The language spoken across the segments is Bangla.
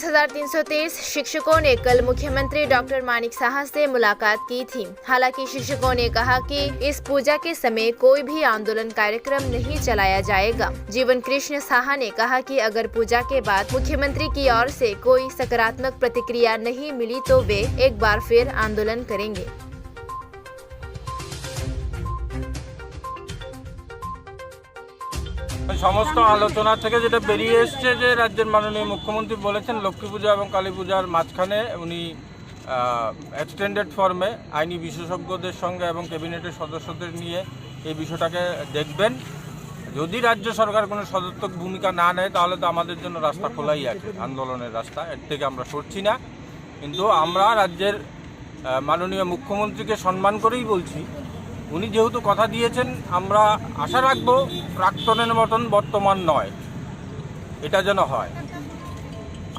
10,323 शिक्षकों ने कल मुख्यमंत्री डॉक्टर मानिक साहा से मुलाकात की थी। हालांकि शिक्षकों ने कहा कि इस पूजा के समय कोई भी आंदोलन कार्यक्रम नहीं चलाया जाएगा। जीवन कृष्ण साहा ने कहा कि अगर पूजा के बाद मुख्यमंत्री की ओर से कोई सकारात्मक प्रतिक्रिया नहीं मिली तो वे एक बार फिर आंदोलन करेंगे। সমস্ত আলোচনা থেকে যেটা বেরিয়ে এসছে যে রাজ্যের মাননীয় মুখ্যমন্ত্রী বলেছেন লক্ষ্মী পূজা এবং কালী পূজার মাঝখানে উনি এক্সটেন্ডেড ফর্মে আইনি বিশেষজ্ঞদের সঙ্গে এবং ক্যাবিনেটের সদস্যদের নিয়ে এই বিষয়টাকে দেখবেন। যদি রাজ্য সরকার কোনো সদর্থক ভূমিকা না নেয় তাহলে তো আমাদের জন্য রাস্তা খোলাই আছে, আন্দোলনের রাস্তা, এর থেকে আমরা সরছি না। কিন্তু আমরা রাজ্যের মাননীয় মুখ্যমন্ত্রীকে সম্মান করেই বলছি, উনি যেহেতু কথা দিয়েছেন আমরা আশা রাখবো প্রাক্তনের মতন বর্তমান নয়, এটা যেন হয়।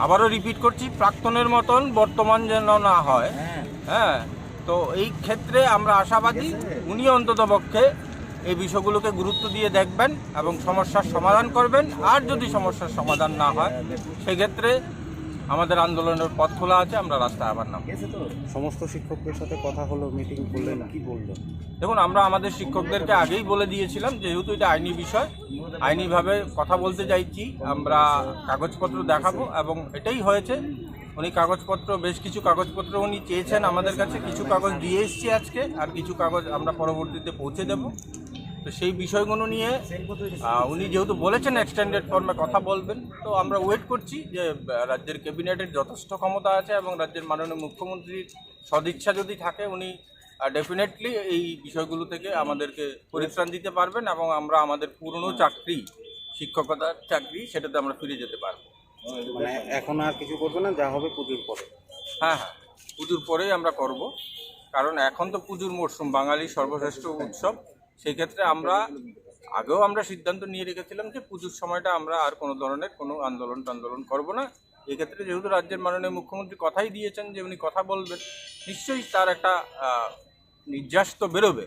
আবারও রিপিট করছি, প্রাক্তনের মতন বর্তমান যেন না হয়। হ্যাঁ, তো এই ক্ষেত্রে আমরা আশাবাদী উনি অন্ততপক্ষে এই বিষয়গুলোকে গুরুত্ব দিয়ে দেখবেন এবং সমস্যার সমাধান করবেন। আর যদি সমস্যার সমাধান না হয় সেক্ষেত্রে আমাদের আন্দোলনের পথ খোলা আছে, আমরা রাস্তায় আবার নাম। সমস্ত শিক্ষকদের সাথে কথা হলো, মিটিং করলেন, কি বললেন? দেখুন, আমরা আমাদের শিক্ষকদেরকে আগেই বলে দিয়েছিলাম যেহেতু এটা আইনি বিষয়, আইনিভাবে কথা বলতে চাইছি, আমরা কাগজপত্র দেখাবো এবং এটাই হয়েছে। উনি কাগজপত্র, বেশ কিছু কাগজপত্র উনি চেয়েছেন আমাদের কাছে, কিছু কাগজ দিয়ে এসছি আজকে, আর কিছু কাগজ আমরা পরবর্তীতে পৌঁছে দেব। তো সেই বিষয়গুলো নিয়ে উনি যেহেতু বলেছেন এক্সটেন্ডেড ফর্মে কথা বলবেন, তো আমরা ওয়েট করছি যে রাজ্যের ক্যাবিনেটের যথেষ্ট ক্ষমতা আছে এবং রাজ্যের মাননীয় মুখ্যমন্ত্রীর সদিচ্ছা যদি থাকে উনি ডেফিনেটলি এই বিষয়গুলো থেকে আমাদেরকে পরিত্রাণ দিতে পারবেন এবং আমরা আমাদের পুরনো চাকরি, শিক্ষকতার চাকরি, সেটাতে আমরা ফিরে যেতে পারবো। মানে এখন আর কিছু করবে না, যা হবে পুজোর পরে? হ্যাঁ, পুজোর পরেই আমরা করব, কারণ এখন তো পুজোর মরশুম, বাঙালির সর্বশ্রেষ্ঠ উৎসব। সেই ক্ষেত্রে আমরা আগেও সিদ্ধান্ত নিয়ে রেখেছিলাম যে পুজোর সময়টা আমরা আর কোনো ধরনের কোনো আন্দোলন করব না। এক্ষেত্রে যেহেতু রাজ্যের মাননীয় মুখ্যমন্ত্রী কথাই দিয়েছেন যে উনি কথা বলবেন, নিশ্চয়ই তার একটা নির্যাস তো বেরোবে।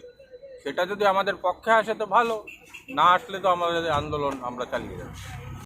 সেটা যদি আমাদের পক্ষে আসে তো ভালো, না আসলে তো আমাদের আন্দোলন আমরা চালিয়ে যাব।